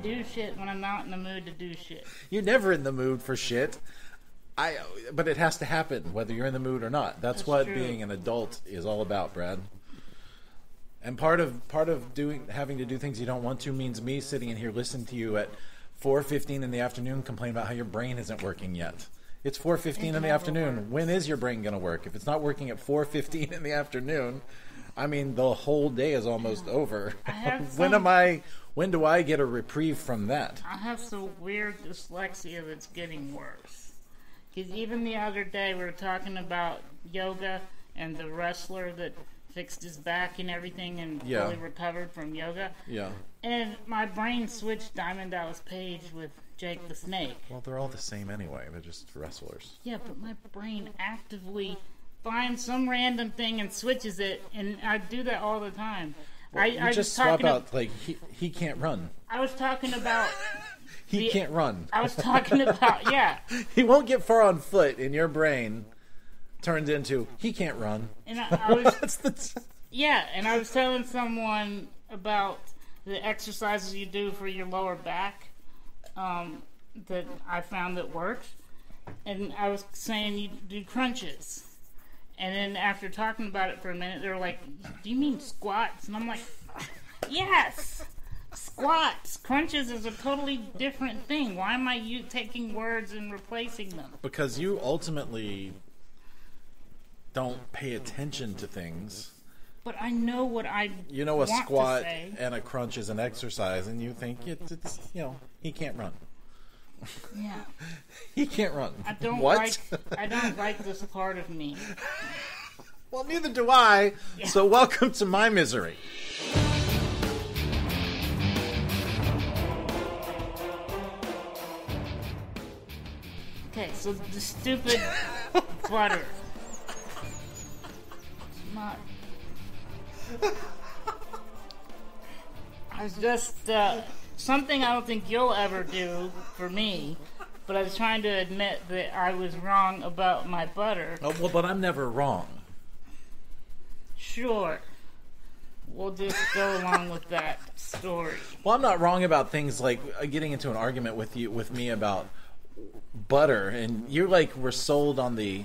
do shit when I'm not in the mood to do shit. You're never in the mood for shit. But it has to happen, whether you're in the mood or not. That's what true. Being an adult is all about, Brad. And part of having to do things you don't want to means me sitting in here listening to you at 4:15 in the afternoon complain about how your brain isn't working yet. It's 4:15 in the afternoon. Works. When is your brain going to work? If it's not working at 4:15 in the afternoon, I mean, the whole day is almost over. When do I get a reprieve from that? I have some weird dyslexia that's getting worse. Because even the other day we were talking about yoga and the wrestler that fixed his back and everything and fully recovered from yoga. Yeah. And my brain switched Diamond Dallas Page with Jake the Snake. Well, they're all the same anyway. They're just wrestlers. Yeah, but my brain actively finds some random thing and switches it, and I do that all the time. Well, I just swap out, like, he can't run. I was talking about... He can't run. I was talking about, yeah. He won't get far on foot, and your brain turns into, he can't run. And I was... Yeah, and I was telling someone about the exercises you do for your lower back that I found that works. And I was saying you do crunches. And then after talking about it for a minute, they were like, do you mean squats? And I'm like, yes! Squats. Crunches is a totally different thing. Why am I taking words and replacing them? Because you ultimately don't pay attention to things. But I know what I You know, a want squat to say. and a crunch is an exercise, and you think it's he can't run. Yeah. He can't run. I don't what? like this part of me. Well, neither do I. Yeah. So welcome to my misery. Okay, so the stupid butter. It's not. I was just something I don't think you'll ever do for me, but I was trying to admit that I was wrong about my butter. Oh, well, but I'm never wrong. Sure. We'll just go along with that story. Well, I'm not wrong about things like getting into an argument with me about butter, and you're like, we're sold on the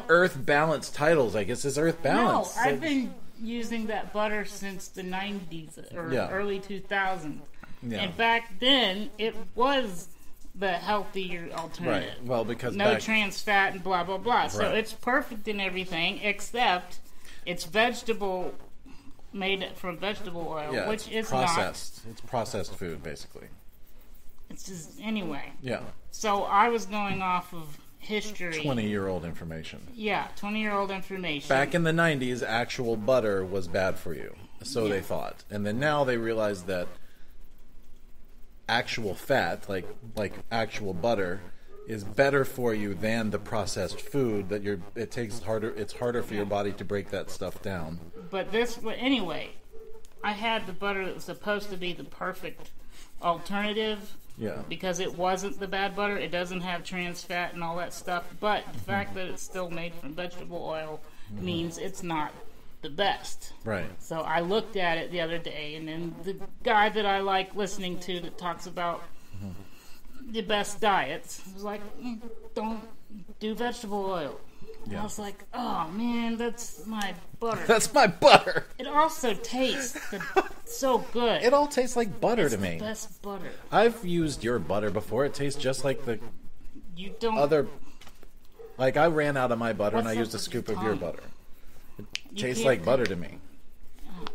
Earth Balance titles. I guess it's Earth Balance. No, I've been using that butter since the 90s or early 2000s. Yeah. And back then, it was the healthier alternative. Right. Well, because no trans fat and blah, blah, blah. Right. So it's perfect in everything, except it's vegetable, made from vegetable oil, which is processed. It's processed food, basically. It's just, anyway. Yeah. So I was going off of history. 20-year-old information. Yeah, 20-year-old information. Back in the 90s, actual butter was bad for you. So they thought. And then now they realize that actual fat, like actual butter, is better for you than the processed food that it's harder for your body to break that stuff down. But anyway, I had the butter that was supposed to be the perfect alternative. Yeah. Because it wasn't the bad butter. It doesn't have trans fat and all that stuff. But the fact that it's still made from vegetable oil means it's not the best. Right. So I looked at it the other day, and then the guy that I like listening to that talks about the best diets was like, don't do vegetable oil. Yeah. I was like, oh man, that's my butter. That's my butter. It also tastes so good. It all tastes like butter to me. It's the best butter. I've used your butter before. It tastes just like the other. Like, I ran out of my butter and I used a scoop of your butter. It tastes like butter to me.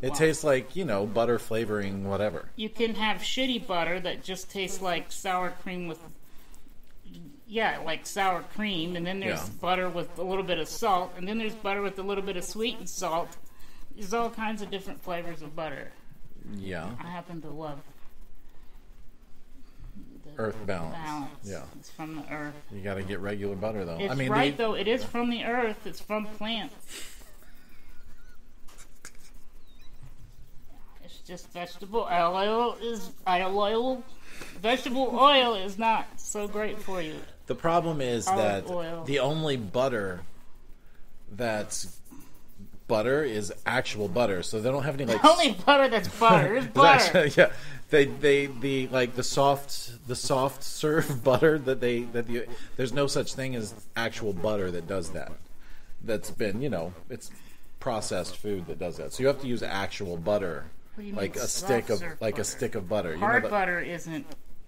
It tastes like, butter flavoring, whatever. You can have shitty butter that just tastes like sour cream with... Yeah, like sour cream, and then there's butter with a little bit of salt, and then there's butter with a little bit of sweet and salt. There's all kinds of different flavors of butter. Yeah. I happen to love the Earth Balance. Yeah. It's from the earth. You gotta get regular butter, though. It's though. It is from the earth. It's from plants. It's just vegetable oil. Vegetable oil is not so great for you. The problem is that the only butter that's butter is actual butter, so they don't have any like only butter that's butter is butter. Yeah, the like the soft serve butter there's no such thing as actual butter that does that. That's been it's processed food that does that. So you have to use actual butter, like a stick of butter. Hard butter has been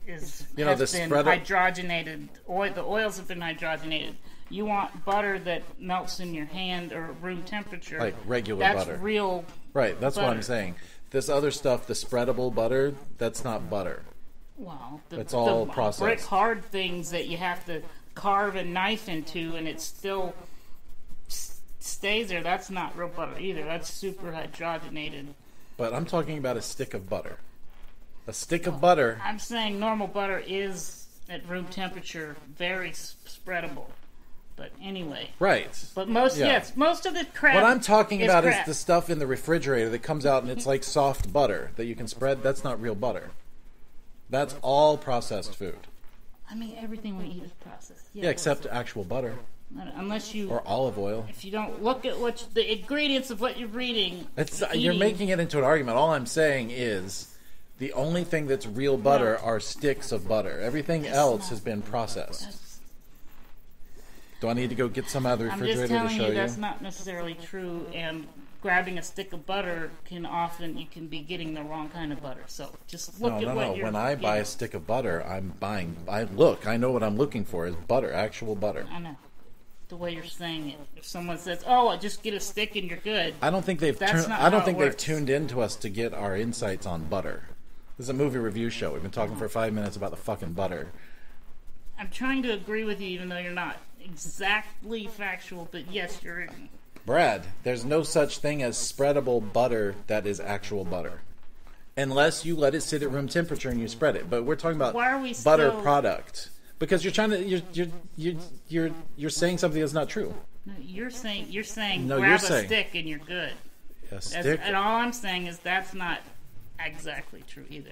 hydrogenated. The oils have been hydrogenated. You want butter that melts in your hand or room temperature. Like regular butter. That's real Right, that's butter. what I'm saying. This other stuff, the spreadable butter, that's not butter. Well, it's all processed. Brick hard things that you have to carve a knife into and it still stays there. That's not real butter either. That's super hydrogenated. But I'm talking about a stick of butter. A stick of butter. I'm saying normal butter is at room temperature very spreadable. But anyway. Right. But most of the crap. What I'm talking about is the stuff in the refrigerator that comes out and it's like soft butter that you can spread. That's not real butter. That's all processed food. I mean, everything we eat is processed. Yeah, except actual butter. Unless you... Or olive oil. If you don't look at the ingredients of what you're reading... You're making it into an argument. All I'm saying is the only thing that's real butter are sticks of butter. Everything else has been processed. Do I need to go get some out of the refrigerator to show you? I'm just telling you that's not necessarily true, and grabbing a stick of butter you can be getting the wrong kind of butter. So just look at what you're When I buy a stick of butter, I know what I'm looking for is butter, actual butter. I know. The way you're saying it. If someone says, "Oh, just get a stick and you're good," I don't think they've tuned into us to get our insights on butter. This is a movie review show. We've been talking for 5 minutes about the fucking butter. I'm trying to agree with you, even though you're not exactly factual. But yes, you're. Brad, there's no such thing as spreadable butter that is actual butter, unless you let it sit at room temperature and you spread it. But we're talking about butter product. Because you're trying to you're saying something that's not true. No, you're saying grab a stick and you're good. A stick. And all I'm saying is that's not exactly true either.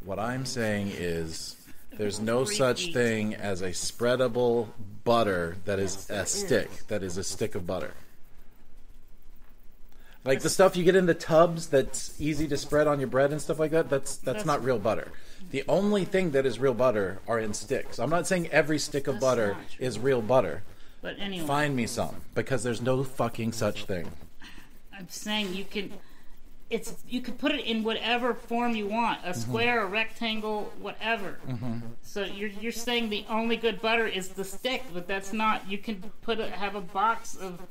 What I'm saying is there's no such thing as a spreadable butter that is a stick. That is a stick of butter. Like the stuff you get in the tubs that's easy to spread on your bread and stuff like that. That's not real butter. The only thing that is real butter are in sticks. I'm not saying every stick of butter is real butter. But anyway. Find me some, because there's no fucking such thing. I'm saying you can put it in whatever form you want, a square, a rectangle, whatever. So you're saying the only good butter is the stick, but that's not. You can have a box of.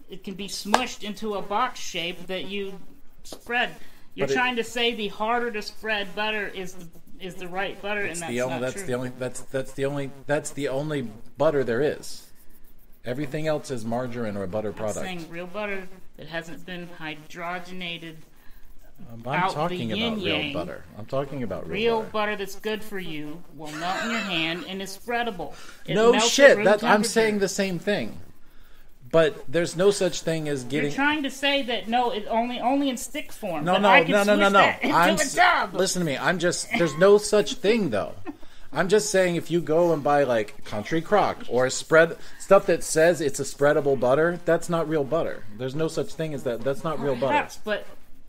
It can be smushed into a box shape that you spread. You're trying to say the harder to spread butter is the right butter, and that's not true. That's the only butter there is. Everything else is margarine or a butter product. I'm saying real butter that hasn't been hydrogenated. I'm talking about real butter. I'm talking about real butter that's good for you will melt in your hand and is spreadable. No shit. I'm saying the same thing. But there's no such thing as getting. You're trying to say that it's only in stick form. No. Listen to me. There's no such thing though. I'm just saying if you go and buy like Country Crock or spread stuff that says it's a spreadable butter, that's not real butter. There's no such thing as that. That's not real butter. But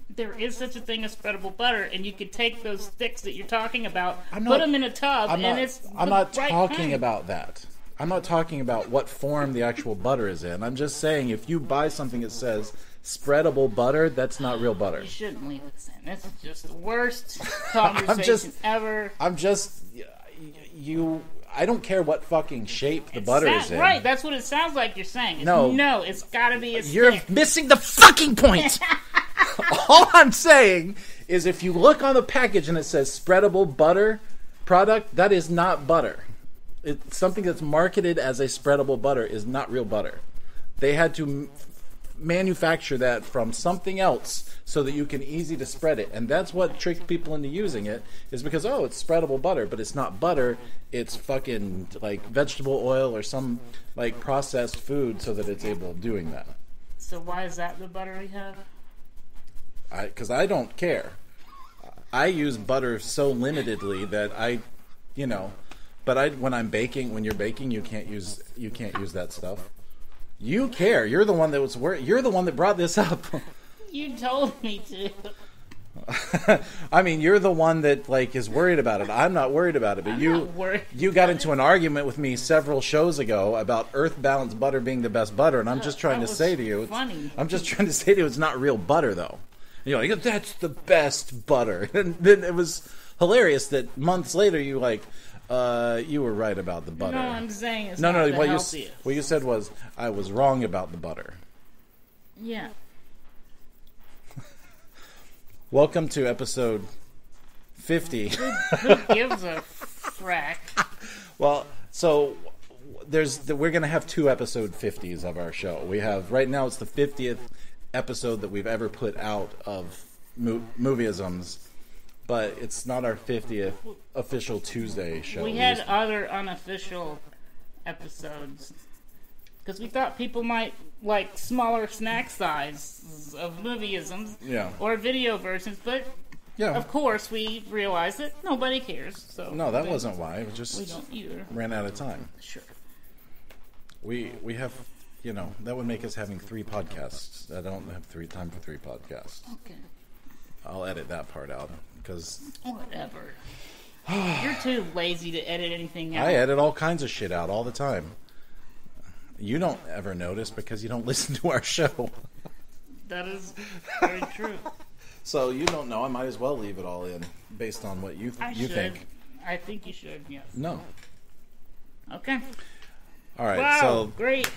there is such a thing as spreadable butter, and you could take those sticks that you're talking about, put them in a tub, I'm not talking about that. I'm not talking about what form the actual butter is in. I'm just saying if you buy something that says spreadable butter, that's not real butter. You shouldn't leave this in. This is just the worst conversation ever. I don't care what fucking shape the butter is in. Right, that's what it sounds like you're saying. No, it's gotta be a stick. You're missing the fucking point! All I'm saying is if you look on the package and it says spreadable butter product, that is not butter. It's something that's marketed as a spreadable butter is not real butter. They had to manufacture that from something else so that you can easy to spread it. And that's what tricked people into using it, is because, it's spreadable butter, but it's not butter. It's fucking like vegetable oil or some like processed food so that it's able of doing that. So why is that the butter we have? Because I don't care. I use butter so limitedly that But when you're baking, you can't use that stuff. You care. You're the one that was You're the one that brought this up. You told me to. I mean, you're the one that is worried about it. I'm not worried about it. But you got into an argument with me several shows ago about Earth Balanced butter being the best butter, and I'm just trying to say to you, it's not real butter though. You know, that's the best butter. And then it was hilarious that months later you were right about the butter. No, I'm saying it's not the healthiest. What you said was I was wrong about the butter. Yeah. Welcome to episode 50. Who gives a frack? Well, so we're going to have 2 episode 50s of our show. We have right now it's the 50th episode that we've ever put out of Movieisms, but it's not our 50th official Tuesday show. We had other unofficial episodes because we thought people might like smaller snack sizes of Movieisms, or video versions, but of course we realized that nobody cares. So no, that wasn't why. It was just we don't either. Ran out of time. Sure. We have, that would make us having 3 podcasts. I don't have time for 3 podcasts. Okay. I'll edit that part out because whatever. You're too lazy to edit anything out. I edit all kinds of shit out all the time. You don't ever notice because you don't listen to our show. That is very true. So you don't know. I might as well leave it all in based on what you think. I think you should, yes. No. Okay. All right. Wow, so great.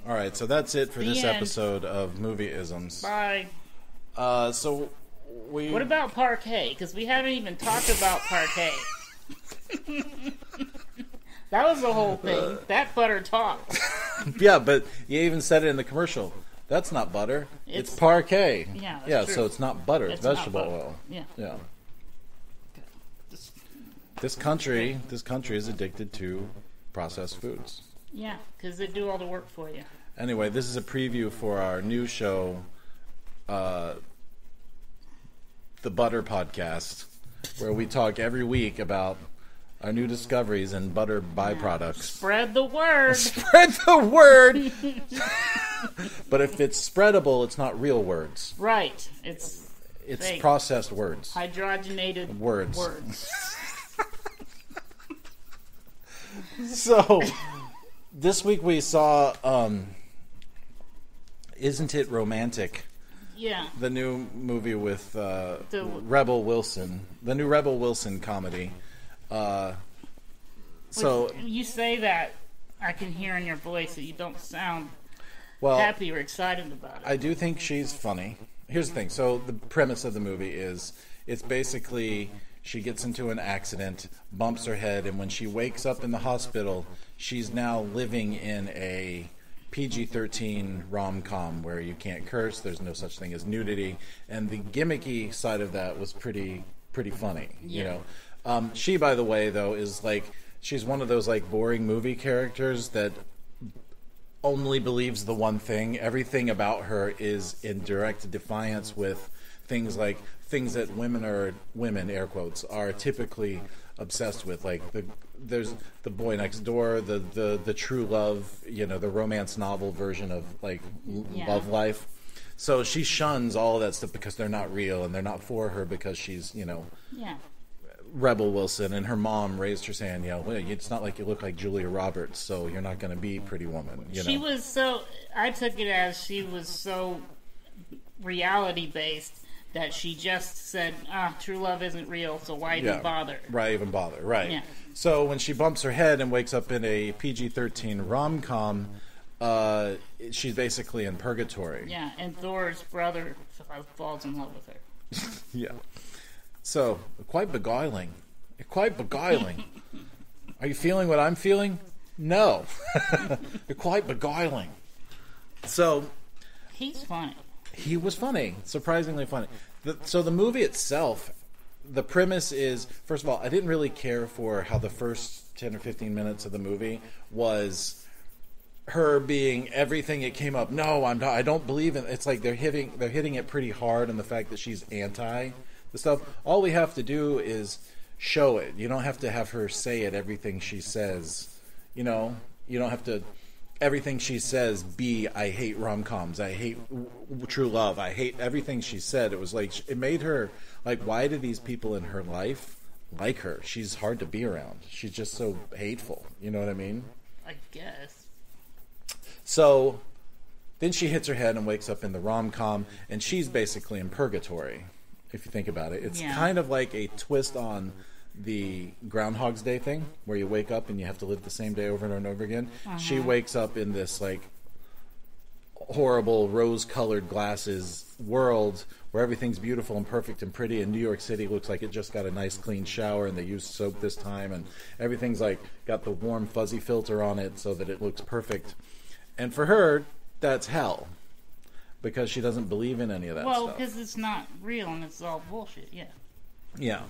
All right. So that's it for this episode of Movieisms. Bye. What about parquet? Because we haven't even talked about parquet. That was the whole thing. That butter talked. Yeah, but you even said it in the commercial. That's not butter. It's parquet. Yeah, true. So it's not butter. It's vegetable oil. Yeah. This country is addicted to processed foods. Yeah, because they do all the work for you. Anyway, this is a preview for our new show, The Butter Podcast, where we talk every week about our new discoveries and butter byproducts. Spread the word. Spread the word. But if it's spreadable, it's not real words. Right. It's fake. Processed words. Hydrogenated words. So, this week we saw Isn't It Romantic? Yeah. The new movie with Rebel Wilson. The new Rebel Wilson comedy. So you say that, I can hear in your voice that you don't sound happy or excited about it. I do think she's funny. Here's the thing. So the premise of the movie is it's basically she gets into an accident, bumps her head, and when she wakes up in the hospital, she's now living in a PG-13 rom-com where you can't curse, there's no such thing as nudity, and the gimmicky side of that was pretty funny, She, by the way, though, is she's one of those boring movie characters that only believes the one thing. Everything about her is in direct defiance with things that women, air quotes, are typically obsessed with. There's the boy next door, the true love, the romance novel version of love life. So she shuns all of that stuff because they're not real and they're not for her because she's, Rebel Wilson, and her mom raised her saying, it's not like you look like Julia Roberts, so you're not going to be Pretty Woman. She was so, I took it as she was so reality based that she just said, true love isn't real, so why even bother? Why even bother, right. Yeah. So when she bumps her head and wakes up in a PG-13 rom-com, she's basically in purgatory. Yeah, and Thor's brother falls in love with her. Yeah. So, quite beguiling. Are you feeling what I'm feeling? No. You're quite beguiling. So... He's funny. He was funny. Surprisingly funny. So the movie itself, the premise is... First of all, I didn't really care for how the first 10 or 15 minutes of the movie was her being everything it came up. No, I'm not. I don't believe in... It's like they're hitting it pretty hard on the fact that she's anti... the stuff. All we have to do is show it. You don't have to have her say it, everything she says. You don't have to everything she says be, I hate rom-coms, I hate true love, I hate everything she said. It was like, it made her, like, why do these people in her life like her? She's hard to be around. She's just so hateful. You know what I mean? I guess. So then she hits her head and wakes up in the rom-com, and she's basically in purgatory, if you think about it. It's kind of like a twist on the Groundhog's Day thing, where you wake up and you have to live the same day over and over again. She wakes up in this, like, horrible rose-colored glasses world where everything's beautiful and perfect and pretty, and New York City looks like it just got a nice clean shower and they used soap this time, and everything's like got the warm fuzzy filter on it so that it looks perfect. And for her, that's hell, because she doesn't believe in any of that stuff. Well, because it's not real and it's all bullshit. Yeah.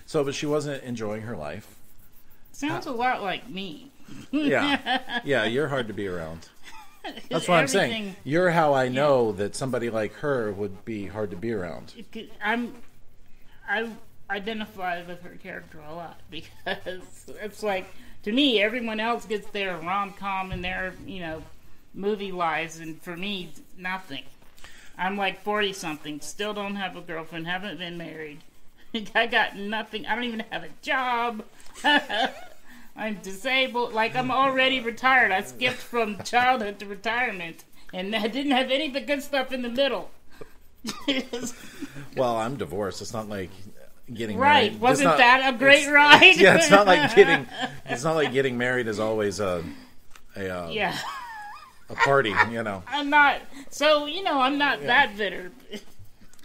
So, but she wasn't enjoying her life. Sounds a lot like me. Yeah, you're hard to be around. That's what I'm saying. You're how I know that somebody like her would be hard to be around. I identify with her character a lot, because it's like, to me, everyone else gets their rom-com and their, movie lives, and for me, nothing. I'm like 40-something, still don't have a girlfriend, haven't been married. I got nothing. I don't even have a job. I'm disabled. Like, I'm already retired. I skipped from childhood to retirement, and I didn't have any of the good stuff in the middle. Well, I'm divorced. It's not like getting married. Right. Wasn't that a great ride? Yeah, it's not like getting married is always a party, I'm not that bitter.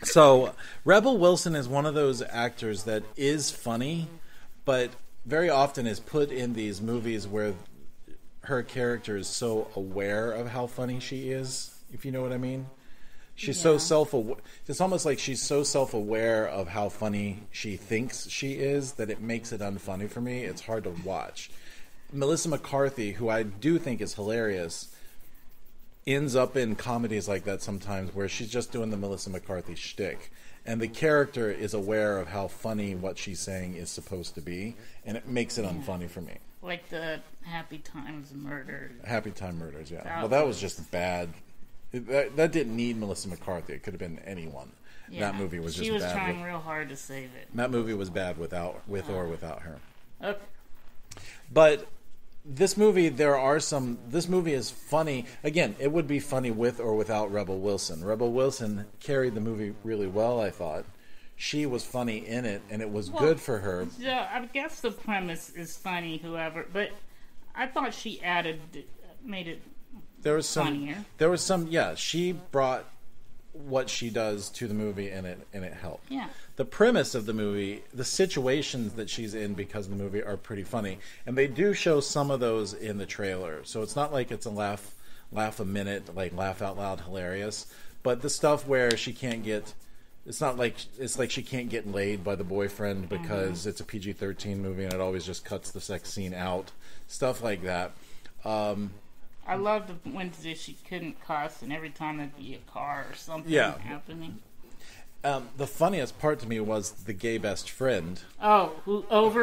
So, Rebel Wilson is one of those actors that is funny, but very often is put in these movies where her character is so aware of how funny she is, if you know what I mean. She's so self-aware. It's almost like she's so self-aware of how funny she thinks she is that it makes it unfunny for me. It's hard to watch. Melissa McCarthy, who I do think is hilarious, ends up in comedies like that sometimes where she's just doing the Melissa McCarthy shtick. And the character is aware of how funny what she's saying is supposed to be, and it makes it unfunny for me. Like the Happy Times Murders. Happy Time Murders, yeah. Well, that was just bad. That didn't need Melissa McCarthy. It could have been anyone. Yeah. That movie was just bad. She was trying real hard to save it. That movie was bad or without her. Okay. But this movie, this movie is funny. Again, it would be funny with or without Rebel Wilson. Rebel Wilson carried the movie really well, I thought. She was funny in it, and it was good for her. Yeah, I guess the premise is funny, but I thought she made it funnier. There was some, she brought what she does to the movie, and it helped. Yeah. The premise of the movie, the situations that she's in because of the movie are pretty funny, and they do show some of those in the trailer. So it's not like it's a laugh a minute, like laugh out loud hilarious, but the stuff where she can't get, it's like she can't get laid by the boyfriend because it's a PG-13 movie and it always just cuts the sex scene out, stuff like that. I loved when she couldn't cuss, and every time there'd be a car or something happening. The funniest part to me was the gay best friend. Oh,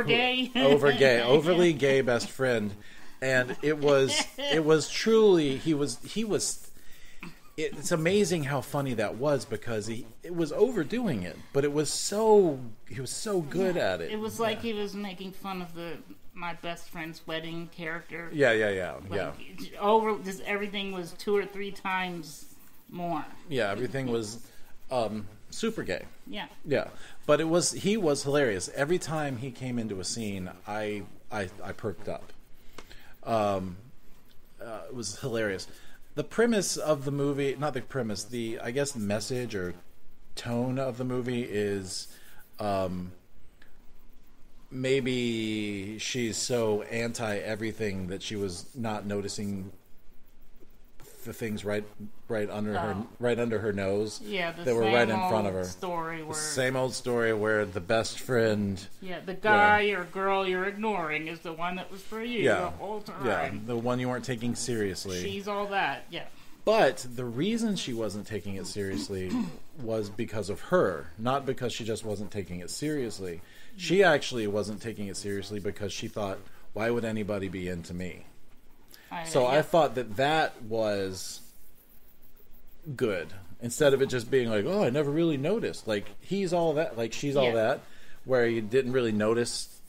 gay? Overly gay best friend, and it was truly he was. It's amazing how funny that was because it was overdoing it, but he was so good at it. It was like he was making fun of my best friend's wedding character. Yeah. Just everything was 2 or 3 times more. Yeah, everything was super gay. Yeah. But he was hilarious. Every time he came into a scene, I perked up. It was hilarious. The premise of the movie, not the premise, I guess the message or tone of the movie is maybe she's so anti everything that she was not noticing the things right under her nose. Yeah, that were right in front of her. The same old story where the best friend. Yeah, the guy or girl you're ignoring is the one that was for you the whole time. Yeah, the one you weren't taking seriously. She's all that. Yeah. But the reason she wasn't taking it seriously was because of her, not because she just wasn't taking it seriously. She actually wasn't taking it seriously because she thought, why would anybody be into me? I thought that was good. Instead of it just being like, oh, I never really noticed. Like, he's all that, like, she's all that, where you didn't really notice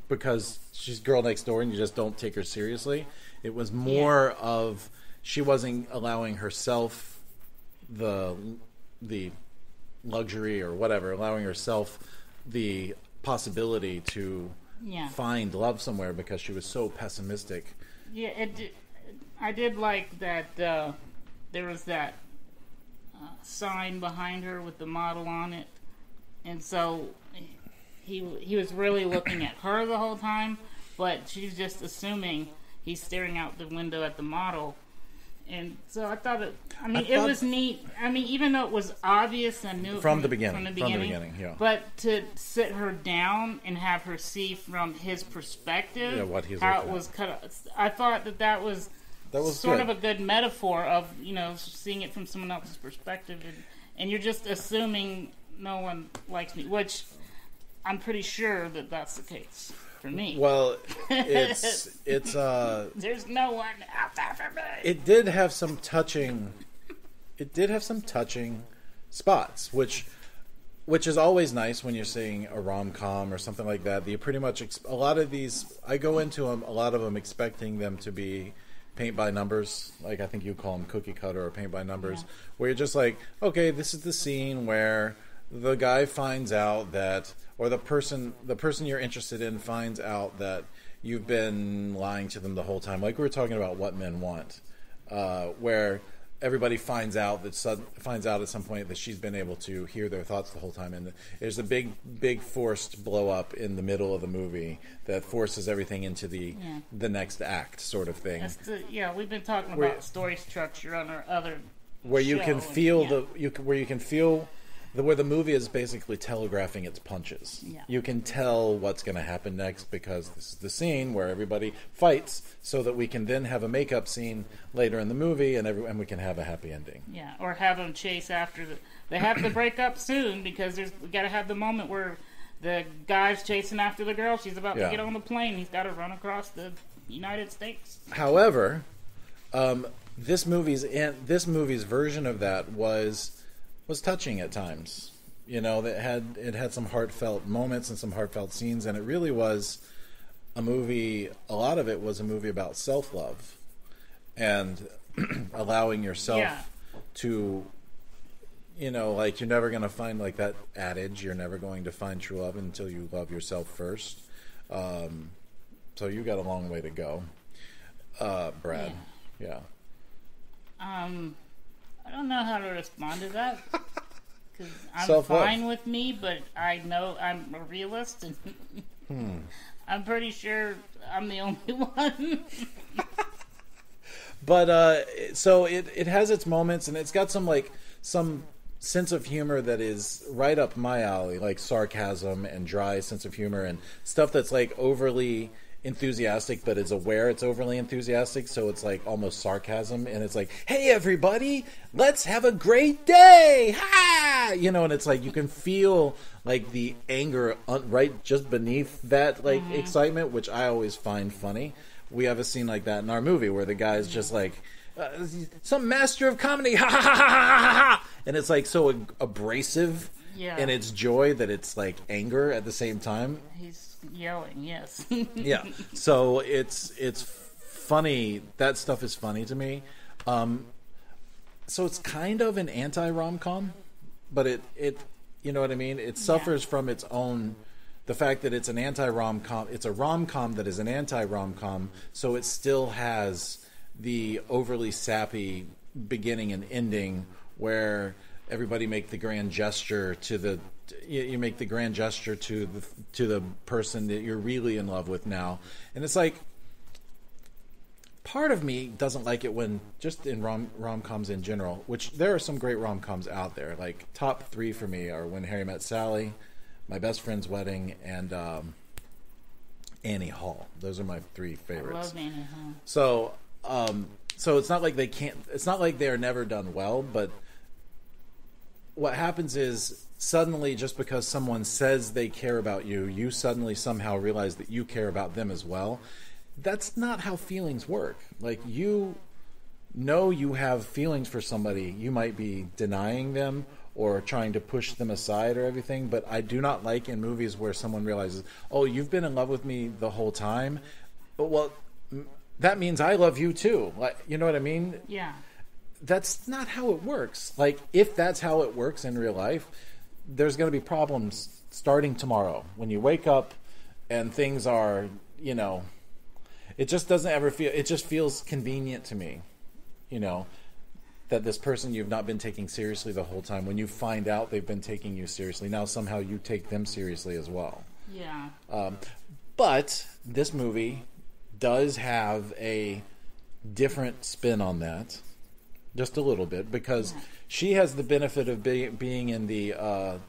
because she's girl next door and you just don't take her seriously. It was more of she wasn't allowing herself the luxury or whatever, allowing herself the possibility to find love somewhere because she was so pessimistic. Yeah, I did like that there was that sign behind her with the model on it, and so he was really looking at her the whole time, but she's just assuming he's staring out the window at the model. And so I thought it was neat. I mean, even though it was obvious and knew from the beginning, yeah. But to sit her down and have her see from his perspective, what he's how it was cut up, I thought that was sort of a good metaphor of, seeing it from someone else's perspective, and you're just assuming no one likes me, which I'm pretty sure that's the case for me. Well, it's there's no one out there for me. It did have some touching spots, which is always nice when you're seeing a rom-com or something like that. You pretty much a lot of these, I go into them, a lot of them expecting them to be paint by numbers, like I think you call them cookie cutter or paint by numbers, where you're just like, okay, this is the scene where the guy finds out that, or the person you're interested in finds out that you've been lying to them the whole time, like we were talking about What Men Want, where everybody finds out at some point that she's been able to hear their thoughts the whole time, and there's a big forced blow up in the middle of the movie that forces everything into the next act, sort of thing. We've been talking about story structure on our other where you can feel where the movie is basically telegraphing its punches. Yeah. You can tell what's going to happen next because this is the scene where everybody fights, so that we can then have a makeup scene later in the movie, and we can have a happy ending. Yeah, or have them chase after they have to break up soon because we got to have the moment where the guy's chasing after the girl. She's about to get on the plane. He's got to run across the United States. However, this movie's version of that was touching at times. It had some heartfelt moments and some heartfelt scenes, and it really was a movie. A lot of it was a movie about self-love and allowing yourself to, like, you're never going to find, like that adage, you're never going to find true love until you love yourself first. So you got a long way to go, Brad. Yeah. I don't know how to respond to that because I'm fine with me, but I know I'm a realist, and I'm pretty sure I'm the only one. But so it has its moments, and it's got some sense of humor that is right up my alley, like sarcasm and dry sense of humor and stuff that's like overly enthusiastic, but is aware it's overly enthusiastic, so it's like almost sarcasm, and it's like, hey everybody, let's have a great day, ha! And it's like you can feel like the anger right just beneath that excitement, which I always find funny. We have a scene like that in our movie where the guy's just like, some master of comedy, ha ha ha ha ha ha, and it's like so abrasive in its joy that it's like anger at the same time. He's yelling, yes. Yeah, so it's funny. That stuff is funny to me. So it's kind of an anti-rom-com, but it you know what I mean? It suffers from its own, the fact that it's an anti-rom-com. It's a rom-com that is an anti-rom-com, so it still has the overly sappy beginning and ending where everybody make the grand gesture to the you make the grand gesture to the person that you're really in love with now, and it's like part of me doesn't like it when just in rom-coms in general, which there are some great rom-coms out there. Like top 3 for me are When Harry Met Sally, My Best Friend's Wedding, and Annie Hall. Those are my 3 favorites. I love Annie Hall. So it's not like they can't. It's not like they're never done well, but what happens is suddenly, just because someone says they care about you, you suddenly somehow realize that you care about them as well. that's not how feelings work. Like, you know you have feelings for somebody. You might be denying them or trying to push them aside or everything, but I do not like in movies where someone realizes, oh, you've been in love with me the whole time. Well, that means I love you too. Like, you know what I mean? Yeah. That's not how it works. Like, if that's how it works in real life, there's going to be problems starting tomorrow when you wake up and things are, you know, it just doesn't ever feel, it just feels convenient to me, you know, that this person you've not been taking seriously the whole time, when you find out they've been taking you seriously, now somehow you take them seriously as well. Yeah. But this movie does have a different spin on that, just a little bit, because she has the benefit of being in the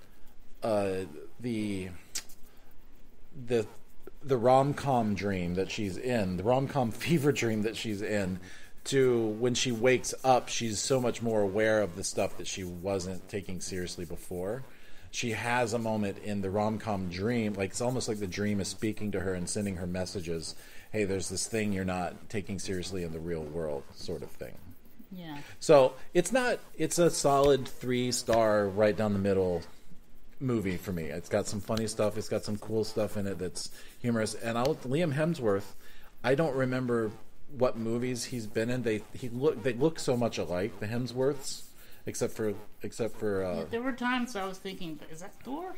rom-com dream that she's in, the rom-com fever dream that she's in, to when she wakes up, she's so much more aware of the stuff that she wasn't taking seriously before. She has a moment in the rom-com dream, like it's almost like the dream is speaking to her and sending her messages. Hey, there's this thing you're not taking seriously in the real world, sort of thing. Yeah. So it's a solid 3-star, right down the middle movie for me. It's got some funny stuff. It's got some cool stuff in it that's humorous. And Liam Hemsworth, I don't remember what movies he's been in. They look so much alike, the Hemsworths, except for there were times I was thinking, is that Thor?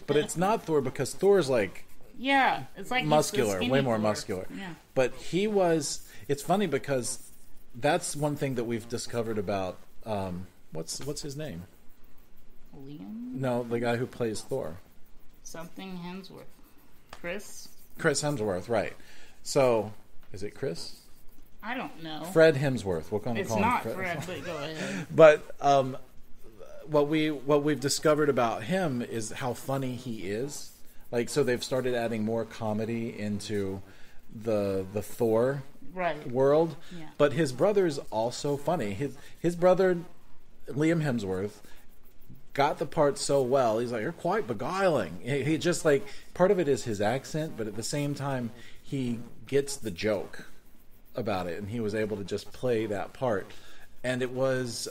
But it's not Thor, because Thor's like, yeah, it's like muscular, way more Thor. muscular. Yeah. But it's funny because that's one thing that we've discovered about what's his name? Liam? No, the guy who plays Thor. Something Hemsworth. Chris Hemsworth, right. So, is it Chris? I don't know. Fred Hemsworth. We'll call him It's not Fred, but go ahead. But what we've discovered about him is how funny he is. Like, so they've started adding more comedy into the Thor world. Yeah. But his brother's also funny. His brother, Liam Hemsworth, got the part so well. He's like, you're quite beguiling. He just, like, part of it is his accent, but at the same time, he gets the joke about it, and he was able to just play that part. And it was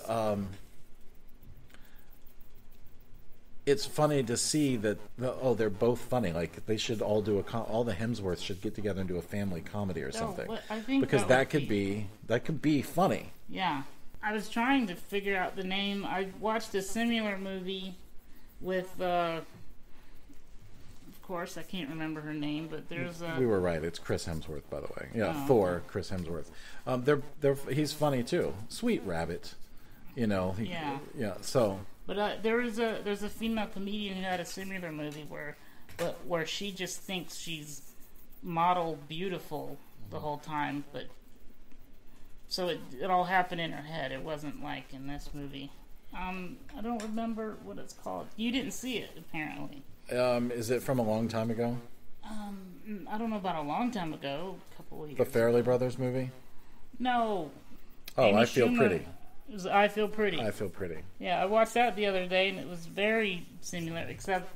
it's funny to see that they're both funny. Like, they should all do all the Hemsworths should get together and do a family comedy or something. I think because that could be funny. Yeah. I was trying to figure out the name. I watched a similar movie with of course I can't remember her name, but there's we were right. It's Chris Hemsworth, by the way. Yeah, Thor, Chris Hemsworth. He's funny too. Sweet rabbit, you know. Yeah. So. But there's a female comedian who had a similar movie where she just thinks she's model beautiful the whole time, but so it all happened in her head. It wasn't like in this movie. I don't remember what it's called. You didn't see it, apparently. Is it from a long time ago? I don't know about a long time ago. A couple of years. The Farrelly Brothers movie? No. Oh, Amy I Feel Schumer. Pretty. It was I Feel Pretty. I Feel Pretty. Yeah, I watched that the other day, and it was very similar, except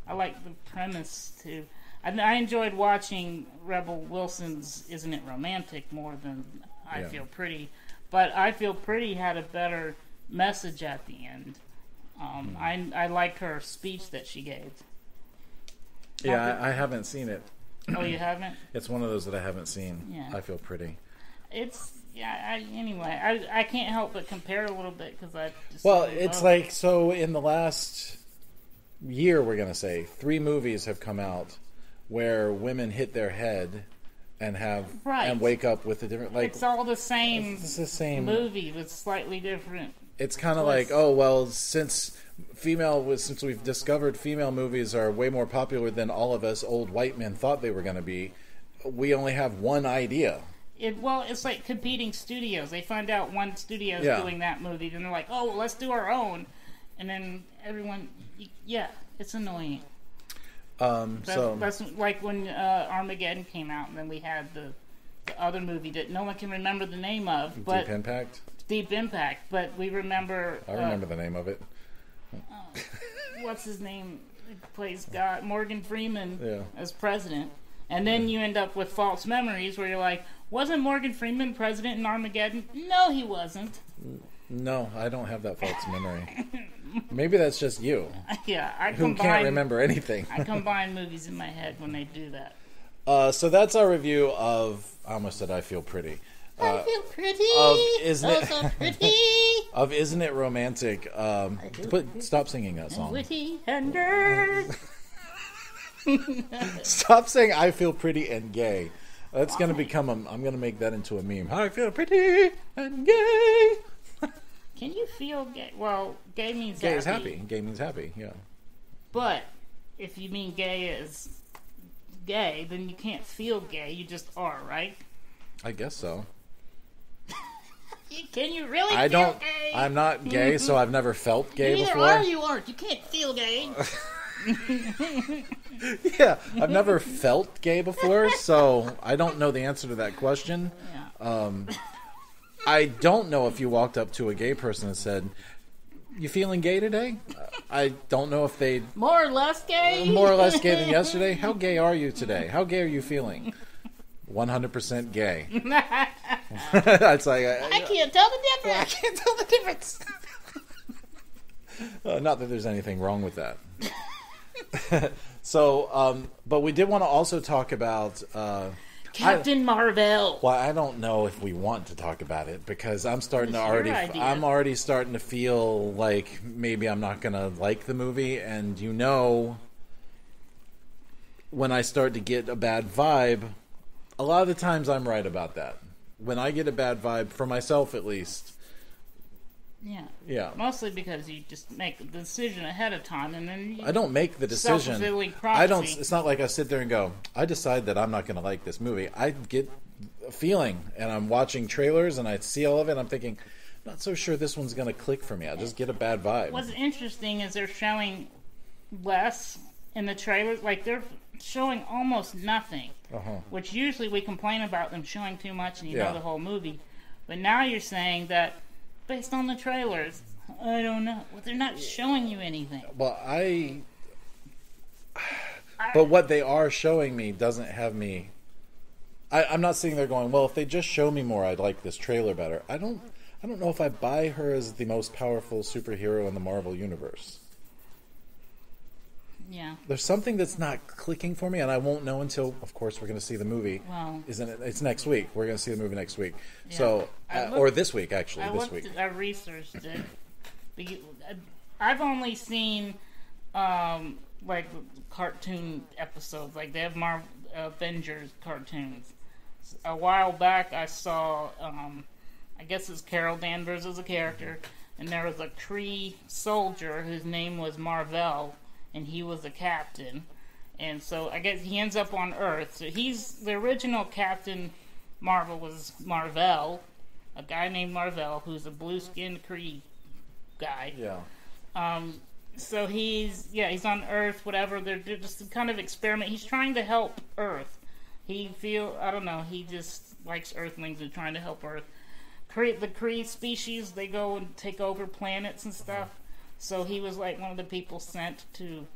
I like the premise, too. I enjoyed watching Rebel Wilson's Isn't It Romantic more than I Feel Pretty. But I Feel Pretty had a better message at the end. I liked her speech that she gave. Yeah, I haven't seen it. Oh, you haven't? It's one of those that I haven't seen. Yeah. I Feel Pretty. Anyway, I can't help but compare a little bit because I just... Well, it's like, so in the last year, we're going to say, 3 movies have come out where women hit their head and and wake up with a different... Like, it's all the same, it's the same movie with slightly different... It's kind of like, oh, well, since we've discovered female movies are way more popular than all of us old white men thought they were going to be, we only have one idea. It's like competing studios. They find out one studio's doing that movie, then they're like, oh, well, let's do our own. And then everyone, it's annoying. That's like when Armageddon came out, and then we had the other movie that no one can remember the name of. Deep Impact, but we remember... I remember the name of it. What's his name? He plays God. Morgan Freeman as president. And then you end up with false memories where you're like, wasn't Morgan Freeman president in Armageddon? No, he wasn't. No, I don't have that false memory. Maybe that's just you. Yeah, who can't remember anything. I combine movies in my head when they do that. So that's our review of. I almost said I Feel Pretty. I feel pretty. So pretty. Of Isn't It Romantic? Stop singing that song. Witty and nerd. Stop saying I feel pretty and gay. That's going to become I'm going to make that into a meme. I feel pretty and gay. Can you feel gay? Well, gay means gay happy. Is happy. Gay means happy, yeah. But if you mean gay is gay, then you can't feel gay. You just are, right? I guess so. Can you really I feel don't, gay? I'm not gay, so I've never felt gay Either before. Either are you aren't. You can't feel gay. Yeah, I've never felt gay before, so I don't know the answer to that question. Yeah. I don't know if you walked up to a gay person and said, "You feeling gay today?" I don't know if they'd... More or less gay? More or less gay than yesterday? How gay are you today? How gay are you feeling? 100% gay. That's like... I can't tell the difference. I can't tell the difference. Not that there's anything wrong with that. So, but we did want to also talk about... Captain Marvel. Well, I don't know if we want to talk about it because I'm starting to I'm already starting to feel like maybe I'm not going to like the movie, and when I start to get a bad vibe, a lot of the times I'm right about that. When I get a bad vibe, for myself at least. Yeah. Mostly because you just make the decision ahead of time, and then I don't make the decision. I don't. It's not like I sit there and go, I decide that I'm not going to like this movie. I get a feeling, and I'm watching trailers, and I see all of it, and I'm thinking, not so sure this one's going to click for me. I just get a bad vibe. What's interesting is they're showing less in the trailers. Like, they're showing almost nothing, which usually we complain about them showing too much, and you know the whole movie. But now you're saying that based on the trailers, I don't know. Well, they're not showing you anything. Well, but what they are showing me doesn't have me... I'm not sitting there going, well, if they just show me more, I'd like this trailer better. I don't know if I buy her as the most powerful superhero in the Marvel Universe. Yeah. There's something that's not clicking for me, and I won't know until, of course, we're going to see the movie. Well, isn't it? It's next week. We're going to see the movie next week. Yeah. So, or this week, actually. I researched it. I've only seen like cartoon episodes. Like, they have Marvel Avengers cartoons. A while back, I saw, I guess it's Carol Danvers as a character, and there was a Kree soldier whose name was Marvel, and he was the captain. And so I guess he ends up on Earth. So the original Captain Marvel was Marvel, a guy named Marvel, who's a blue-skinned Kree guy. Yeah. So he's on Earth, whatever. They're just a kind of experiment. He's trying to help Earth. He just likes Earthlings and trying to help Earth. The Kree species, they go and take over planets and stuff. So he was like one of the people sent to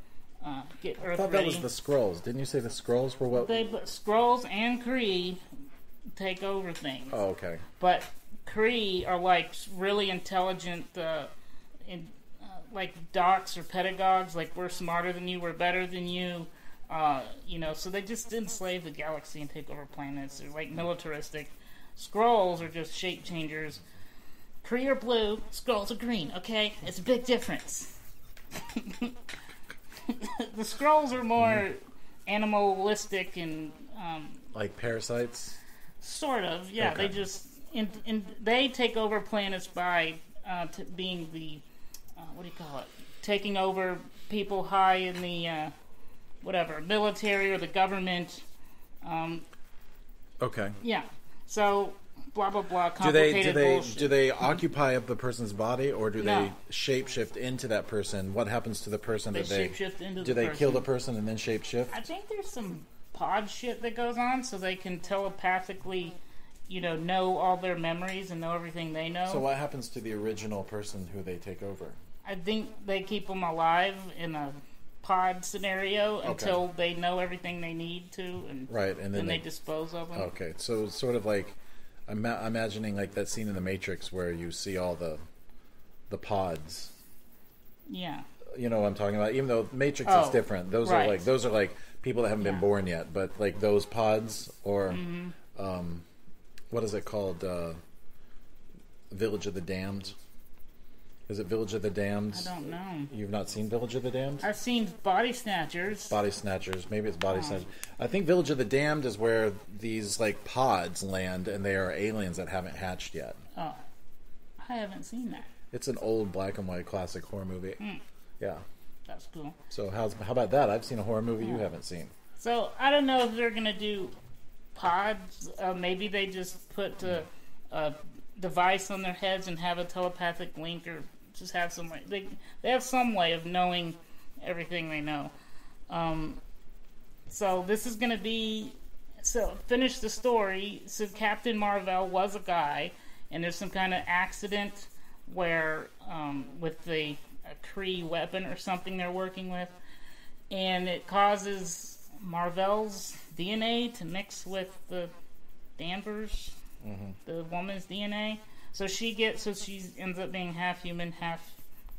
get Earth ready. I thought that was the Skrulls. Didn't you say the Skrulls were what? Skrulls and Kree take over things. Oh, okay. But Kree are like really intelligent, like docs or pedagogues. Like, we're smarter than you, we're better than you. So they just enslave the galaxy and take over planets. They're like militaristic. Skrulls are just shape changers. Kree are blue, Skrulls are green, okay? It's a big difference. The Skrulls are more animalistic and... like parasites? Sort of, yeah. Okay. They just... they take over planets by being the... what do you call it? Taking over people high in the... military or the government. Okay. Yeah. So... blah blah blah. Complicated bullshit. Do they occupy up the person's body, or do they shapeshift into that person? What happens to the person that they shapeshift into? Do they kill the person and then shapeshift? I think there's some pod shit that goes on, so they can telepathically, know all their memories and know everything they know. So what happens to the original person who they take over? I think they keep them alive in a pod scenario until they know everything they need to, and then they dispose of them. Okay, so sort of like I'm imagining like that scene in The Matrix where you see all the pods. Yeah. You know what I'm talking about? Even though Matrix is different, those are like people that haven't been born yet, but like those pods or what is it called? Village of the Damned. Is it Village of the Damned? I don't know. You've not seen Village of the Damned? I've seen Body Snatchers. Body Snatchers. Maybe it's Body Snatchers. I think Village of the Damned is where these like pods land, and they are aliens that haven't hatched yet. Oh, I haven't seen that. It's an old black and white classic horror movie. Yeah. That's cool. So how about that? I've seen a horror movie you haven't seen. So I don't know if they're gonna do pods. Maybe they just put a device on their heads and have a telepathic link, or just have some way. They have some way of knowing everything they know. So this is gonna be. So finish the story. So Captain Marvel was a guy, and there's some kind of accident where with a Kree weapon or something they're working with, and it causes Marvel's DNA to mix with the Danvers, the woman's DNA. So she ends up being half human, half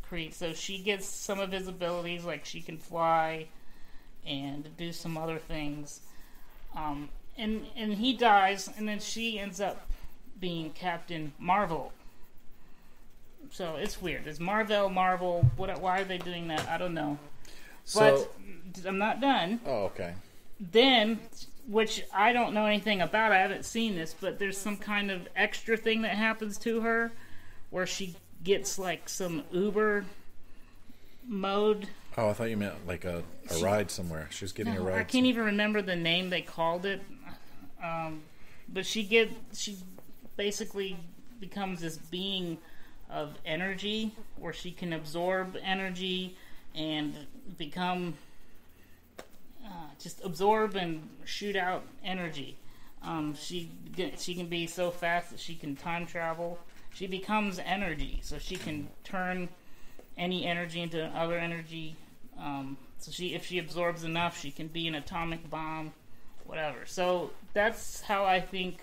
Kree. So she gets some of his abilities, like she can fly and do some other things. And he dies, and then she ends up being Captain Marvel. So it's weird. It's Marvel. Why are they doing that? I don't know. So, but I'm not done. Oh, okay. Then, which I don't know anything about. I haven't seen this, but there's some kind of extra thing that happens to her where she gets like some Uber mode. Oh, I thought you meant like a ride somewhere. She was getting a ride. I can't even remember the name they called it. But she basically becomes this being of energy, where she can absorb energy and become just absorb and shoot out energy. She can be so fast that she can time travel. She becomes energy, so she can turn any energy into other energy. So if she absorbs enough, she can be an atomic bomb, whatever. So that's how I think.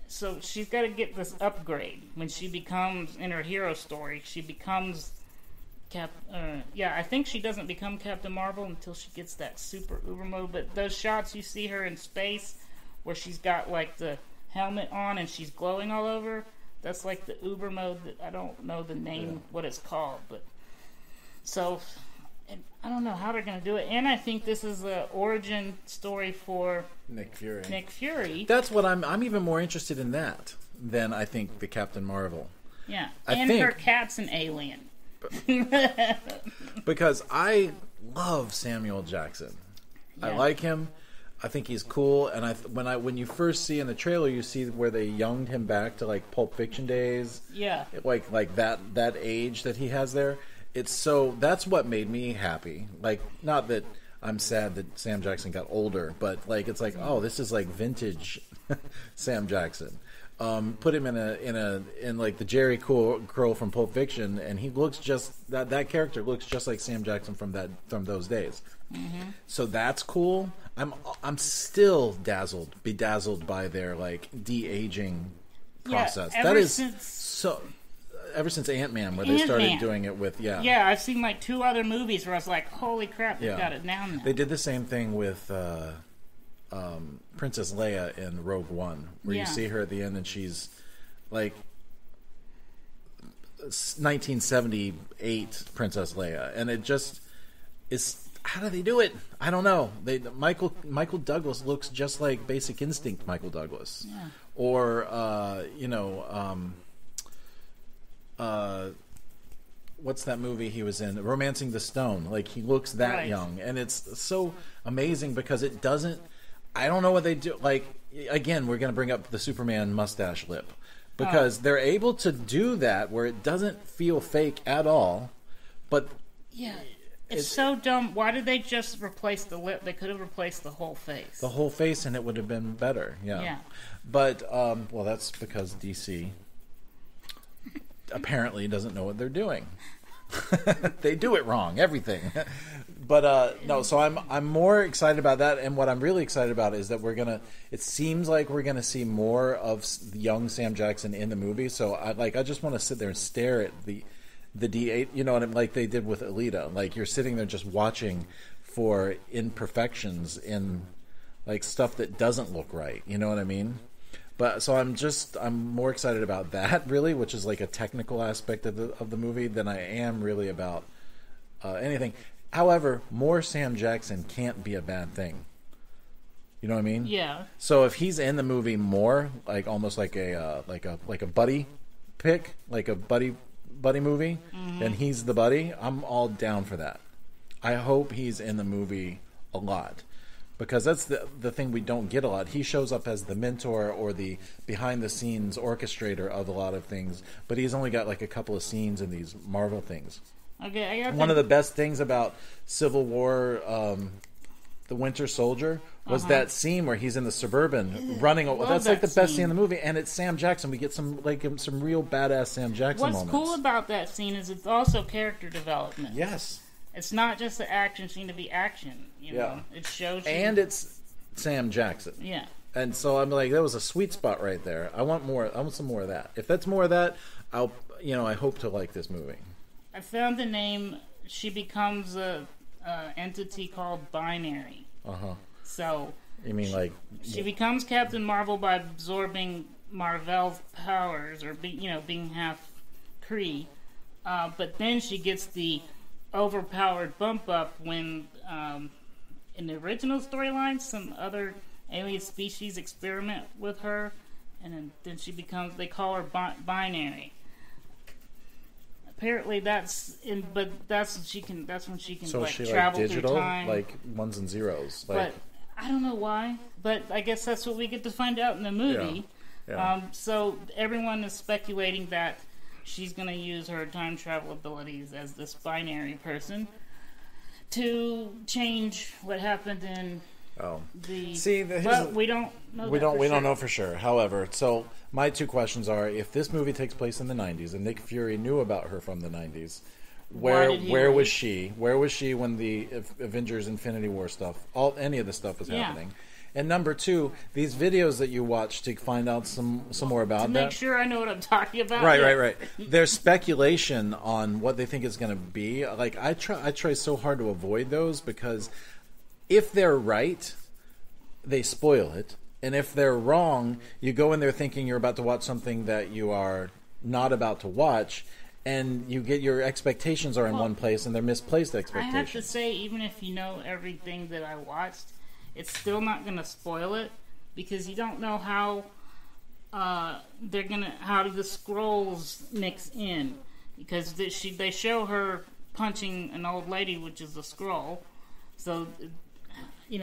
So she's got to get this upgrade when she becomes, in her hero story, she becomes I think she doesn't become Captain Marvel until she gets that super uber mode. But those shots you see her in space where she's got like the helmet on and she's glowing all over, that's like the uber mode that I don't know the name, what it's called. But so I don't know how they're going to do it. And I think this is the origin story for Nick Fury. That's what I'm even more interested in that than I think the Captain Marvel. Yeah, her cat's an alien. Because I love Samuel Jackson. Yeah. I like him. I think he's cool. And when you first see in the trailer, you see where they younged him back to like Pulp Fiction days. Yeah, like that age that he has there. That's what made me happy. Like, not that I'm sad that Sam Jackson got older, but like it's like, oh, this is like vintage Sam Jackson. Put him in like the Jerry Curl from Pulp Fiction, and he looks just that character looks just like Sam Jackson from those days. Mm-hmm. So that's cool. I'm still bedazzled by their like de-aging process. Ever since Ant-Man, where they started doing it with, Yeah, I've seen like 2 other movies where I was like, holy crap, they've got it down now. They did the same thing with Princess Leia in Rogue One, where you see her at the end and she's like 1978 Princess Leia. And it just is... How do they do it? I don't know. Michael Douglas looks just like Basic Instinct Michael Douglas. Yeah. Or, what's that movie he was in? Romancing the Stone. Like, he looks that young. And it's so amazing because it doesn't... I don't know what they do. Like, again, we're going to bring up the Superman mustache lip. Because they're able to do that where it doesn't feel fake at all. But... Yeah. It's so dumb. Why did they just replace the lip? They could have replaced the whole face. The whole face, and it would have been better. Yeah. But, well, that's because DC apparently doesn't know what they're doing. They do it wrong, everything. But no, so I'm more excited about that, and what I'm really excited about is that it seems like we're gonna see more of young Sam Jackson in the movie. So I just want to sit there and stare at the D8, you know what I mean, like they did with Alita. Like you're sitting there just watching for imperfections in like stuff that doesn't look right. You know what I mean? But so I'm more excited about that really, which is like a technical aspect of the movie than I am really about anything. However, more Sam Jackson can't be a bad thing. You know what I mean? Yeah. So if he's in the movie more, like almost like a buddy pick, like a buddy movie, then he's the buddy. I'm all down for that. I hope he's in the movie a lot. Because that's the thing we don't get a lot. He shows up as the mentor or the behind-the-scenes orchestrator of a lot of things, but he's only got like a couple of scenes in these Marvel things. Okay, One of the best things about Civil War, The Winter Soldier, was that scene where he's in the Suburban running. That's like the best scene in the movie, and it's Sam Jackson. We get some real badass Sam Jackson moments. What's cool about that scene is it's also character development. Yes. It's not just the action scene to be action, you know. It shows you. And it's Sam Jackson. Yeah. And so I'm like, that was a sweet spot right there. I want more. I want some more of that. If that's more of that, I hope to like this movie. I found the name. She becomes a entity called Binary. So. You mean like? She becomes Captain Marvel by absorbing Marvel's powers, or being half Kree. But then she gets the overpowered bump up when in the original storyline some other alien species experiment with her, and then she becomes, they call her Binary. Apparently that's when she can so like she travel like digital through time, like ones and zeros, like, but I don't know why, but I guess that's what we get to find out in the movie. So everyone is speculating that she's going to use her time travel abilities as this binary person to change what happened in but we don't know. We don't know for sure. However, so my two questions are: if this movie takes place in the '90s and Nick Fury knew about her from the '90s, where was she? Where was she when the Avengers Infinity War stuff, any of this stuff was happening? And number two, these videos that you watch to find out some more about that. To make sure I know what I'm talking about. Right. There's speculation on what they think it's going to be. Like I try so hard to avoid those, because if they're right, they spoil it. And if they're wrong, you go in there thinking you're about to watch something that you are not about to watch, and you get your expectations are in one place and they're misplaced expectations. I have to say, even if you know everything that I watched, it's still not going to spoil it, because you don't know how how do the scrolls mix in, because they show her punching an old lady, which is a scroll. So,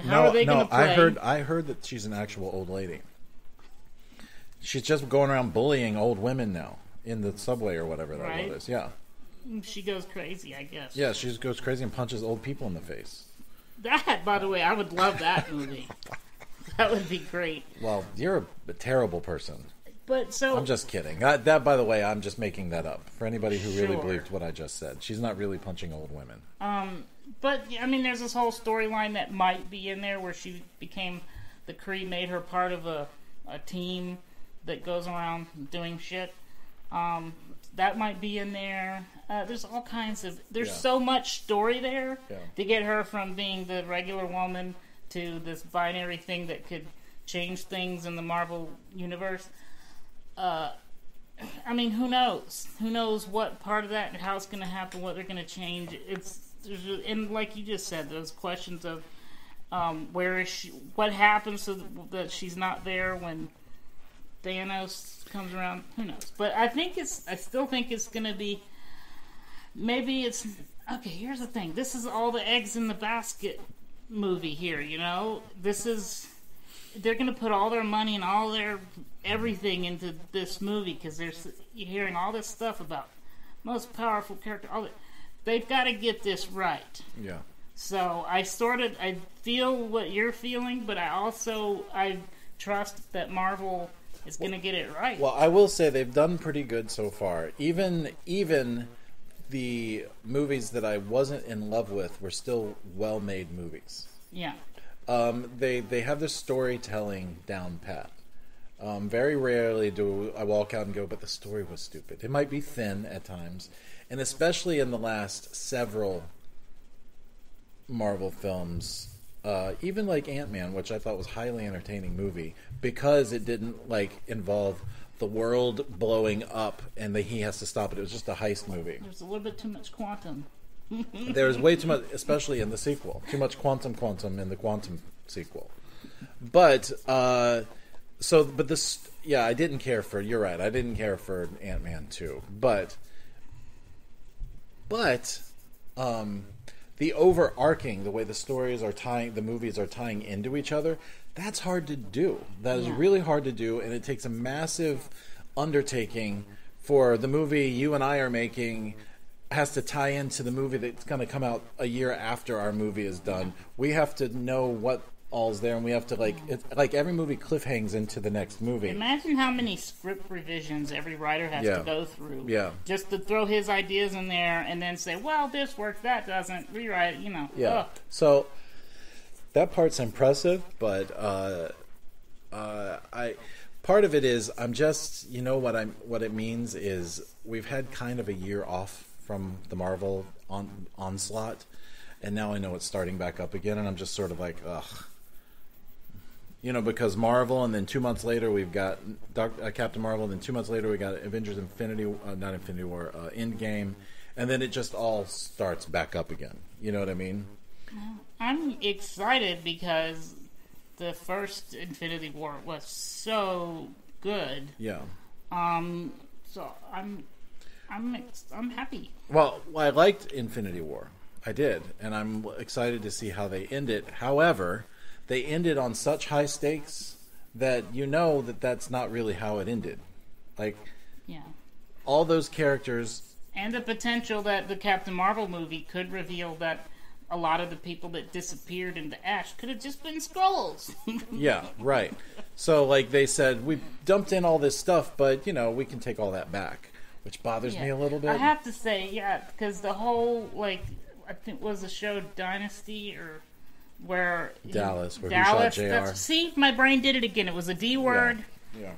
how are they going to play? I heard that she's an actual old lady. She's just going around bullying old women now in the subway or whatever that is. Yeah. She goes crazy, I guess. Yeah, she just goes crazy and punches old people in the face. That, by the way, I would love that movie. That would be great. Well, you're a terrible person. But so I'm just kidding. That, by the way, I'm just making that up for anybody who really believed what I just said. She's not really punching old women. But I mean, there's this whole storyline that might be in there where she became the Kree, made her part of a team that goes around doing shit. That might be in there. There's all kinds of... There's so much story there to get her from being the regular woman to this binary thing that could change things in the Marvel universe. I mean, who knows? Who knows what part of that and how it's going to happen, what they're going to change. And like you just said, those questions of where is she, what happens so that she's not there when Thanos comes around. Who knows? But I still think it's going to be, maybe it's, okay, here's the thing. This is all the eggs in the basket movie here, they're going to put all their money and all their everything into this movie, because you're hearing all this stuff about most powerful character. They've got to get this right. Yeah. So I feel what you're feeling, but I trust that Marvel is going to get it right. Well, I will say they've done pretty good so far. Even the movies that I wasn't in love with were still well-made movies. Yeah. They have their storytelling down pat. Very rarely do I walk out and go, but the story was stupid. It might be thin at times, and especially in the last several Marvel films, even like Ant-Man, which I thought was a highly entertaining movie, because it didn't like involve the world blowing up and he has to stop it. It was just a heist movie. There's a little bit too much quantum. There was way too much, especially in the sequel. Too much quantum in the quantum sequel. But I didn't care for. You're right. I didn't care for Ant-Man 2, but the overarching, the way the stories are tying, the movies are tying into each other, that's hard to do. That is really hard to do, and it takes a massive undertaking for the movie you and I are making has to tie into the movie that's going to come out a year after our movie is done. We have to know what all's there, and we have to it's like every movie cliffhangs into the next movie. Imagine how many script revisions every writer has to go through. Yeah. Just to throw his ideas in there and then say, well, this works, that doesn't, rewrite, Yeah. Ugh. So that part's impressive, but part of it is I'm just, what it means is we've had kind of a year off from the Marvel onslaught, and now I know it's starting back up again, and I'm just sort of like, ugh. Because Marvel, and then 2 months later we've got Captain Marvel, and then 2 months later we got Avengers not Infinity War, Endgame, and then it just all starts back up again. You know what I mean? I'm excited because the first Infinity War was so good. Yeah. So I'm happy. Well, I liked Infinity War. I did, and I'm excited to see how they end it. However, they ended on such high stakes that that's not really how it ended. Like, all those characters, and the potential that the Captain Marvel movie could reveal that a lot of the people that disappeared into ash could have just been Skrulls. Yeah, right. So, like they said, we dumped in all this stuff, but we can take all that back, which bothers me a little bit. I have to say, because the whole I think it was the show Dynasty where Dallas, who shot JR. See, my brain did it again. It was a D word. Yeah.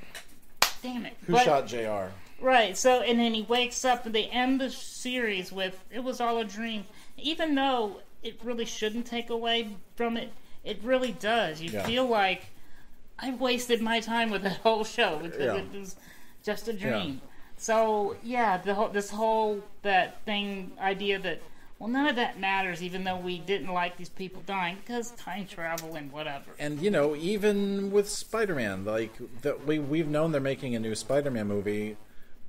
Damn it. Who shot JR? Right. So, and then he wakes up, and they end the series with "It was all a dream," even though it really shouldn't take away from it. It really does. You feel like I wasted my time with that whole show because it was just a dream. Yeah. So this whole idea that none of that matters, even though we didn't like these people dying because time travel and whatever. And even with Spider-Man, we've known they're making a new Spider-Man movie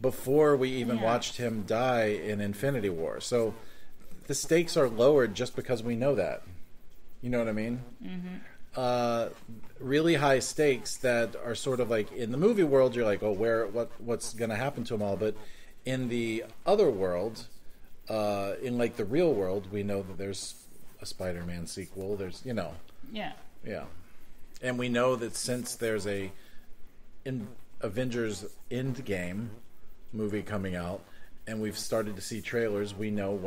before we even watched him die in Infinity War. So the stakes are lowered just because we know that. You know what I mean? Mm-hmm. Really high stakes that are sort of like in the movie world, you're like, what's going to happen to them all? But in the other world, in the real world, we know that there's a Spider-Man sequel. There's, Yeah. Yeah. And we know that since there's a Avengers Endgame movie coming out, and we've started to see trailers, we know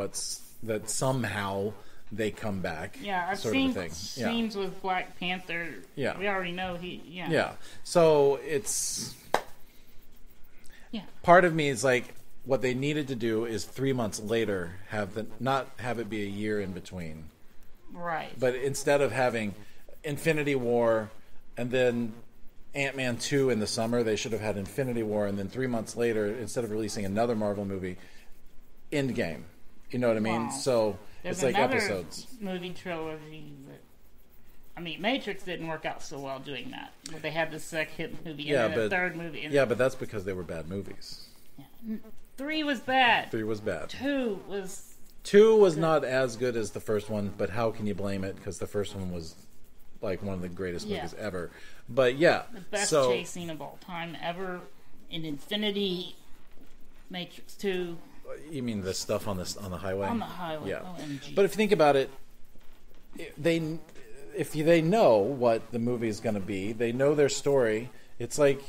that somehow they come back. Yeah, I've seen scenes with Black Panther. Yeah. We already know he. Yeah. Yeah. So it's. Yeah. Part of me is like, what they needed to do is 3 months later not have it be a year in between. Right. But instead of having Infinity War and then Ant-Man 2 in the summer, they should have had Infinity War, and then 3 months later, instead of releasing another Marvel movie, Endgame. You know what I mean? Wow. So there's it's like another episodes. Movie trilogy that, Matrix didn't work out so well doing that. But they had the second movie and then the third movie. Yeah, but that's because they were bad movies. Yeah. 3 was bad. 3 was bad. 2 was... 2 was not as good as the first one, but how can you blame it? Because the first one was like one of the greatest movies ever. But the best chase scene of all time ever in Infinity, Matrix 2. You mean the stuff on the highway? On the highway. Yeah. OMG. But if you think about it, if they know what the movie is going to be, they know their story. It's like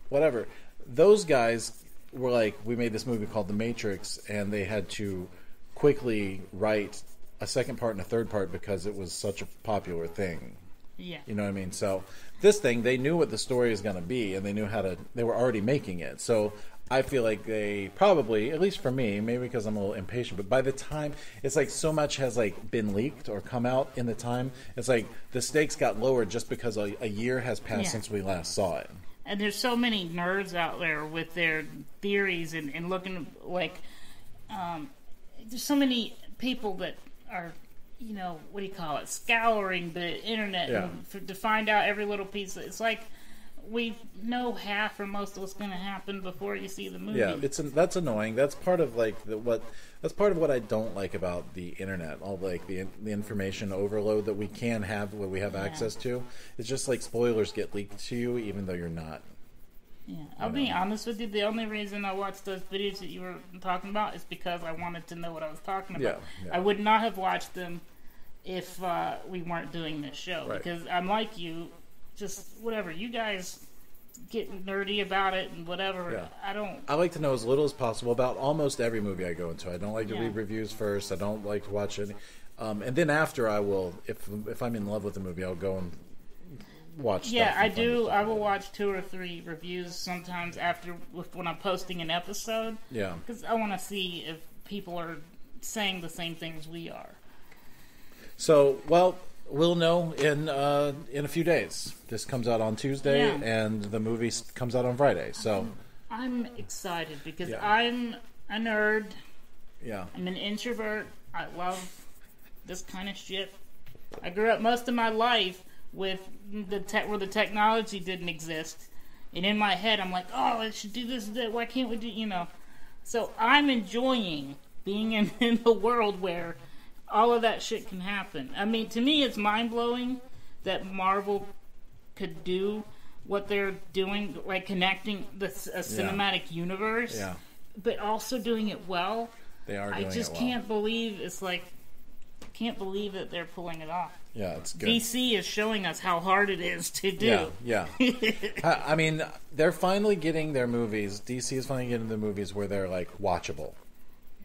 whatever. Those guys were like, we made this movie called The Matrix, and they had to quickly write a second part and a third part because it was such a popular thing. Yeah. You know what I mean? So this thing, they knew what the story is going to be, and they knew they were already making it. So I feel like they probably, at least for me, maybe because I'm a little impatient, but by the time, it's like so much has like been leaked or come out in the time, it's like the stakes got lowered just because a year has passed since we last saw it. And there's so many nerds out there with their theories and looking like, there's so many people that are, you know, what do you call it, scouring the internet to find out every little piece. It's like we know half or most of what's going to happen before you see the movie. Yeah, that's annoying. That's part of like that's part of what I don't like about the internet. All like the information overload that we can have, what we have access to. It's just like spoilers get leaked to you, even though you're not. Yeah, I'll be honest with you. The only reason I watched those videos that you were talking about is because I wanted to know what I was talking about. Yeah. I would not have watched them if we weren't doing this show, because I'm like you. Just whatever, you guys get nerdy about it and whatever. Yeah. I like to know as little as possible about almost every movie I go into. I don't like to read reviews first. I don't like to watch any, and then after I will, if I'm in love with the movie, I'll go and watch. Yeah, I do. I will watch 2 or 3 reviews sometimes after when I'm posting an episode. Yeah, because I want to see if people are saying the same things we are. So, well, we'll know in a few days. This comes out on Tuesday, and the movie comes out on Friday. So I'm excited because I'm a nerd. Yeah, I'm an introvert. I love this kind of shit. I grew up most of my life with where the technology didn't exist, and in my head I'm like, oh, I should do this. That. Why can't we do? You know. So I'm enjoying being in the world where all of that shit can happen. I mean, to me, it's mind-blowing that Marvel could do what they're doing, like connecting a cinematic universe, but also doing it well. They are doing it well. I just can't believe can't believe that they're pulling it off. Yeah, it's good. DC is showing us how hard it is to do. Yeah. I mean, they're finally getting their movies. DC is finally getting the movies where they're, like, watchable.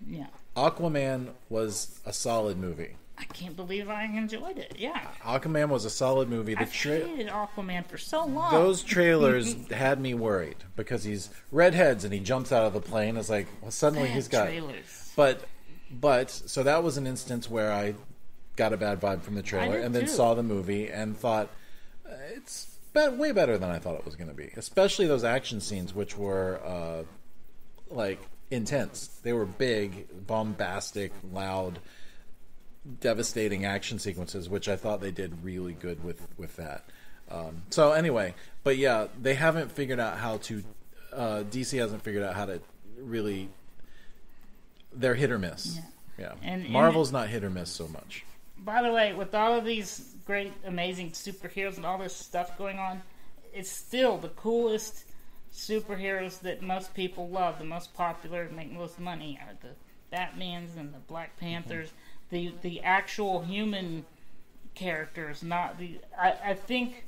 Yeah. Aquaman was a solid movie. I can't believe I enjoyed it. Yeah. Aquaman was a solid movie. I've hated Aquaman for so long. Those trailers had me worried because he's redheads and he jumps out of the plane. It's like, well, suddenly he's got trailers. But so that was an instance where I got a bad vibe from the trailer and then saw the movie and thought it's way better than I thought it was going to be. Especially those action scenes, which were like intense. They were big, bombastic, loud, devastating action sequences, which I thought they did really good with that. So anyway, but yeah, they haven't figured out how to. DC hasn't figured out how to really. They're hit or miss. Yeah. And Marvel's not hit or miss so much. By the way, with all of these great, amazing superheroes and all this stuff going on, it's still the coolest superheroes that most people love, the most popular, make most money are the Batmans and the Black Panthers, the actual human characters, not the. I think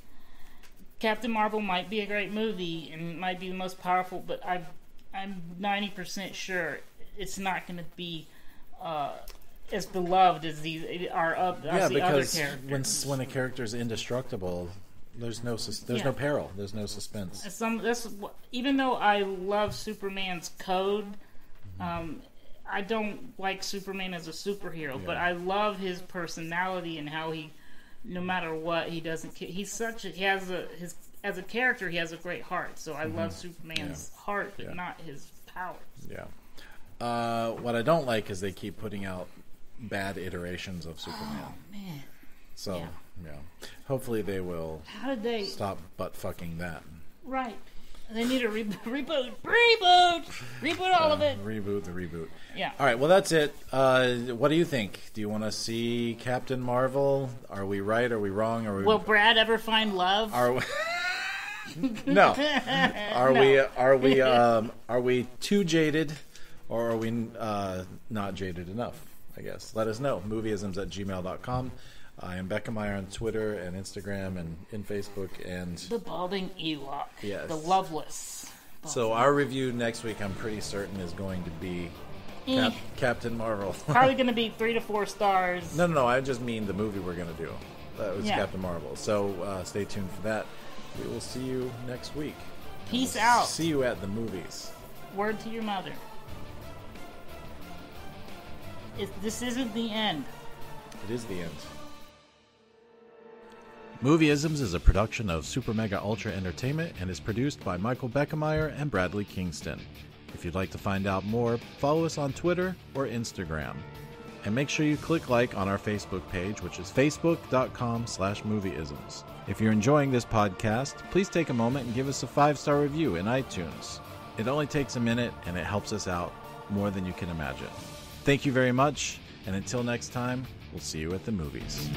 Captain Marvel might be a great movie and might be the most powerful, but I'm 90% sure it's not going to be as beloved as these are the other characters. When a character is indestructible. There's no peril. There's no suspense. Even though I love Superman's code, I don't like Superman as a superhero. But I love his personality and how he, no matter what, he doesn't. As a character, he has a great heart. So I love Superman's heart, but not his powers. Yeah. What I don't like is they keep putting out bad iterations of Superman. Oh man. So. Yeah. Hopefully they will stop butt fucking that. Right. They need a reboot all of it. Reboot the reboot. Yeah. All right, well that's it. What do you think? Do you want to see Captain Marvel? Are we right? Are we wrong? Will Brad ever find love? No. Are we too jaded or are we not jaded enough? I guess. Let us know. Movieisms@gmail.com. I am Becca Meyer on Twitter and Instagram and in Facebook and... The Balding Ewok. Yes. The Loveless. So our review next week, I'm pretty certain, is going to be Captain Marvel. Probably going to be 3 to 4 stars. No. I just mean the movie we're going to do. That was Captain Marvel. So stay tuned for that. We will see you next week. Peace out. See you at the movies. Word to your mother. This isn't the end. It is the end. Movieisms is a production of Super Mega Ultra Entertainment and is produced by Michael Beckemeyer and Bradley Kingston. If you'd like to find out more, follow us on Twitter or Instagram. And make sure you click like on our Facebook page, which is facebook.com/movieisms. If you're enjoying this podcast, please take a moment and give us a 5-star review in iTunes. It only takes a minute and it helps us out more than you can imagine. Thank you very much, and until next time, we'll see you at the movies.